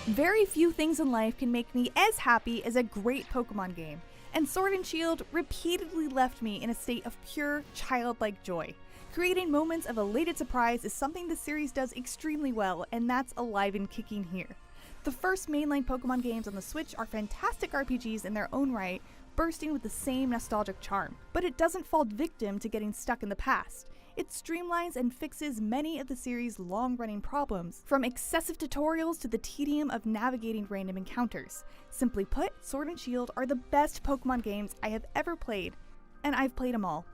Very few things in life can make me as happy as a great Pokemon game, and Sword and Shield repeatedly left me in a state of pure, childlike joy. Creating moments of elated surprise is something the series does extremely well, and that's alive and kicking here. The first mainline Pokemon games on the Switch are fantastic RPGs in their own right, bursting with the same nostalgic charm, but it doesn't fall victim to getting stuck in the past. It streamlines and fixes many of the series' long-running problems, from excessive tutorials to the tedium of navigating random encounters. Simply put, Sword and Shield are the best Pokemon games I have ever played, and I've played them all.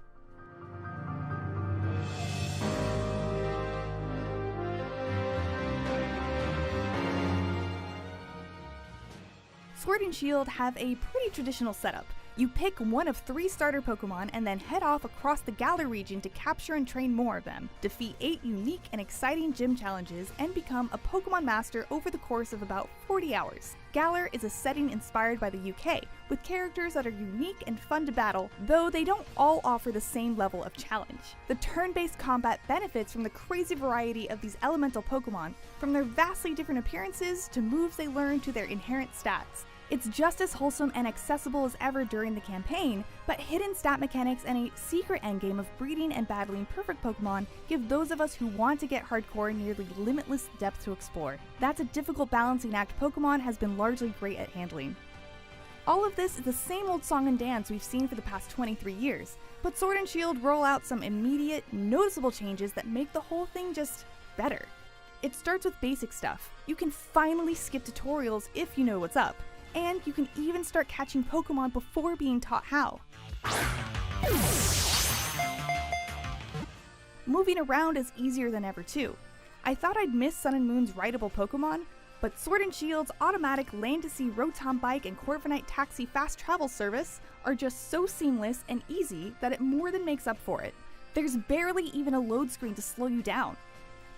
Sword and Shield have a pretty traditional setup. You pick one of 3 starter Pokemon and then head off across the Galar region to capture and train more of them, defeat 8 unique and exciting gym challenges, and become a Pokemon Master over the course of about 40 hours. Galar is a setting inspired by the UK, with characters that are unique and fun to battle, though they don't all offer the same level of challenge. The turn-based combat benefits from the crazy variety of these elemental Pokemon, from their vastly different appearances to moves they learn to their inherent stats. It's just as wholesome and accessible as ever during the campaign, but hidden stat mechanics and a secret endgame of breeding and battling perfect Pokemon give those of us who want to get hardcore nearly limitless depth to explore. That's a difficult balancing act Pokemon has been largely great at handling. All of this is the same old song and dance we've seen for the past 23 years, but Sword and Shield roll out some immediate, noticeable changes that make the whole thing just better. It starts with basic stuff. You can finally skip tutorials if you know what's up. And you can even start catching Pokemon before being taught how. Moving around is easier than ever too. I thought I'd miss Sun and Moon's rideable Pokemon, but Sword and Shield's automatic Land-to-Sea Rotom Bike and Corviknight Taxi fast travel service are just so seamless and easy that it more than makes up for it. There's barely even a load screen to slow you down.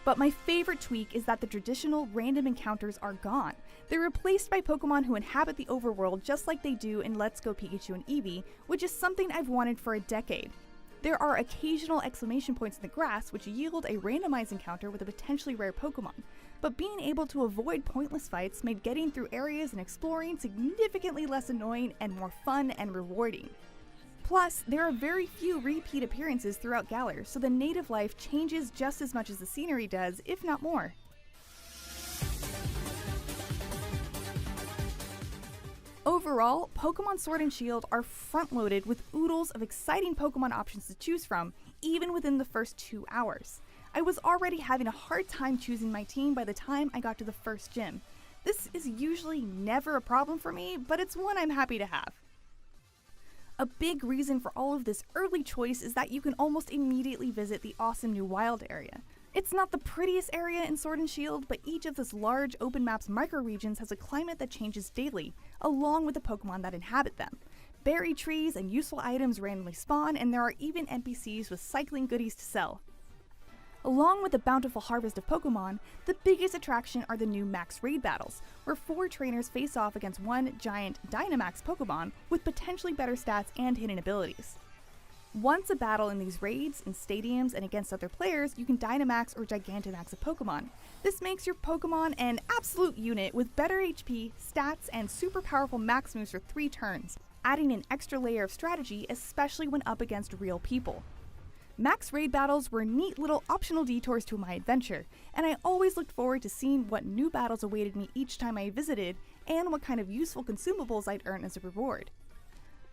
But my favorite tweak is that the traditional random encounters are gone. They're replaced by Pokemon who inhabit the overworld just like they do in Let's Go Pikachu and Eevee, which is something I've wanted for a decade. There are occasional exclamation points in the grass which yield a randomized encounter with a potentially rare Pokemon, but being able to avoid pointless fights made getting through areas and exploring significantly less annoying and more fun and rewarding. Plus, there are very few repeat appearances throughout Galar, so the native life changes just as much as the scenery does, if not more. Overall, Pokemon Sword and Shield are front-loaded with oodles of exciting Pokemon options to choose from, even within the first 2 hours. I was already having a hard time choosing my team by the time I got to the first gym. This is usually never a problem for me, but it's one I'm happy to have. A big reason for all of this early choice is that you can almost immediately visit the awesome new wild area. It's not the prettiest area in Sword and Shield, but each of this large open map's microregions has a climate that changes daily, along with the Pokemon that inhabit them. Berry trees and useful items randomly spawn, and there are even NPCs with cycling goodies to sell. Along with the bountiful harvest of Pokemon, the biggest attraction are the new Max Raid battles, where 4 trainers face off against one giant Dynamax Pokemon with potentially better stats and hidden abilities. Once a battle in these raids, in stadiums, and against other players, you can Dynamax or Gigantamax a Pokemon. This makes your Pokemon an absolute unit with better HP, stats, and super powerful max moves for 3 turns, adding an extra layer of strategy, especially when up against real people. Max Raid battles were neat little optional detours to my adventure, and I always looked forward to seeing what new battles awaited me each time I visited, and what kind of useful consumables I'd earn as a reward.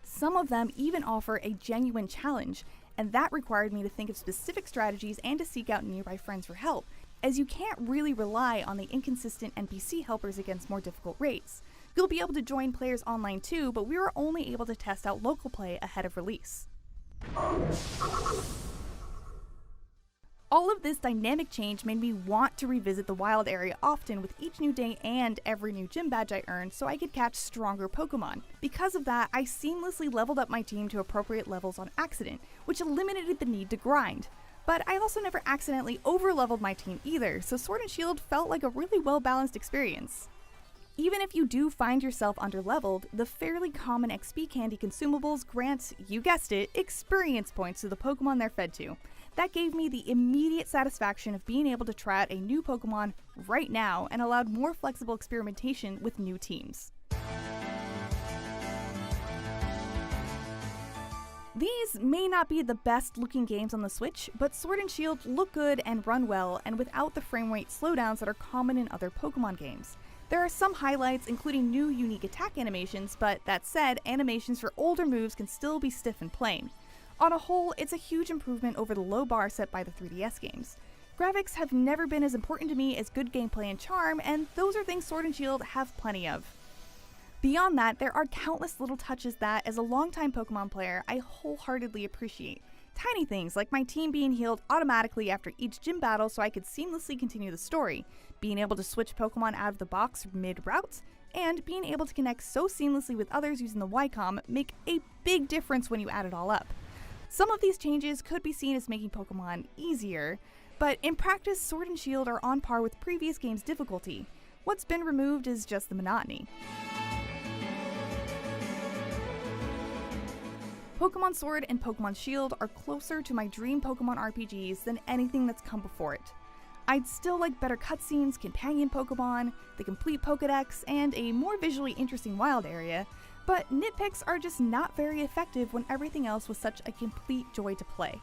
Some of them even offer a genuine challenge, and that required me to think of specific strategies and to seek out nearby friends for help, as you can't really rely on the inconsistent NPC helpers against more difficult raids. You'll be able to join players online too, but we were only able to test out local play ahead of release. All of this dynamic change made me want to revisit the wild area often with each new day and every new gym badge I earned so I could catch stronger Pokemon. Because of that, I seamlessly leveled up my team to appropriate levels on accident, which eliminated the need to grind. But I also never accidentally over-leveled my team either, so Sword and Shield felt like a really well-balanced experience. Even if you do find yourself underleveled, the fairly common XP candy consumables grant, you guessed it, experience points to the Pokemon they're fed to. That gave me the immediate satisfaction of being able to try out a new Pokemon right now and allowed more flexible experimentation with new teams. These may not be the best looking games on the Switch, but Sword and Shield look good and run well, and without the frame rate slowdowns that are common in other Pokemon games. There are some highlights, including new unique attack animations, but that said, animations for older moves can still be stiff and plain. On a whole, it's a huge improvement over the low bar set by the 3DS games. Graphics have never been as important to me as good gameplay and charm, and those are things Sword and Shield have plenty of. Beyond that, there are countless little touches that, as a longtime Pokemon player, I wholeheartedly appreciate. Tiny things like my team being healed automatically after each gym battle so I could seamlessly continue the story, being able to switch Pokemon out of the box mid-route, and being able to connect so seamlessly with others using the YCOM make a big difference when you add it all up. Some of these changes could be seen as making Pokemon easier, but in practice, Sword and Shield are on par with previous games' difficulty. What's been removed is just the monotony. Pokemon Sword and Pokemon Shield are closer to my dream Pokemon RPGs than anything that's come before it. I'd still like better cutscenes, companion Pokemon, the complete Pokedex, and a more visually interesting wild area, but nitpicks are just not very effective when everything else was such a complete joy to play.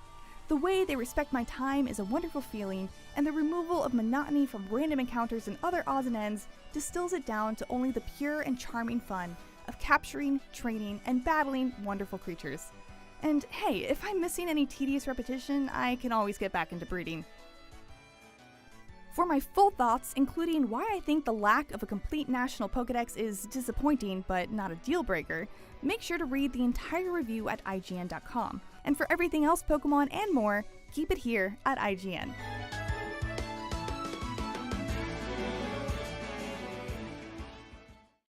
The way they respect my time is a wonderful feeling, and the removal of monotony from random encounters and other odds and ends distills it down to only the pure and charming fun of capturing, training, and battling wonderful creatures. And hey, if I'm missing any tedious repetition, I can always get back into breeding. For my full thoughts, including why I think the lack of a complete national Pokedex is disappointing but not a deal breaker, make sure to read the entire review at IGN.com. And for everything else Pokemon and more, keep it here at IGN.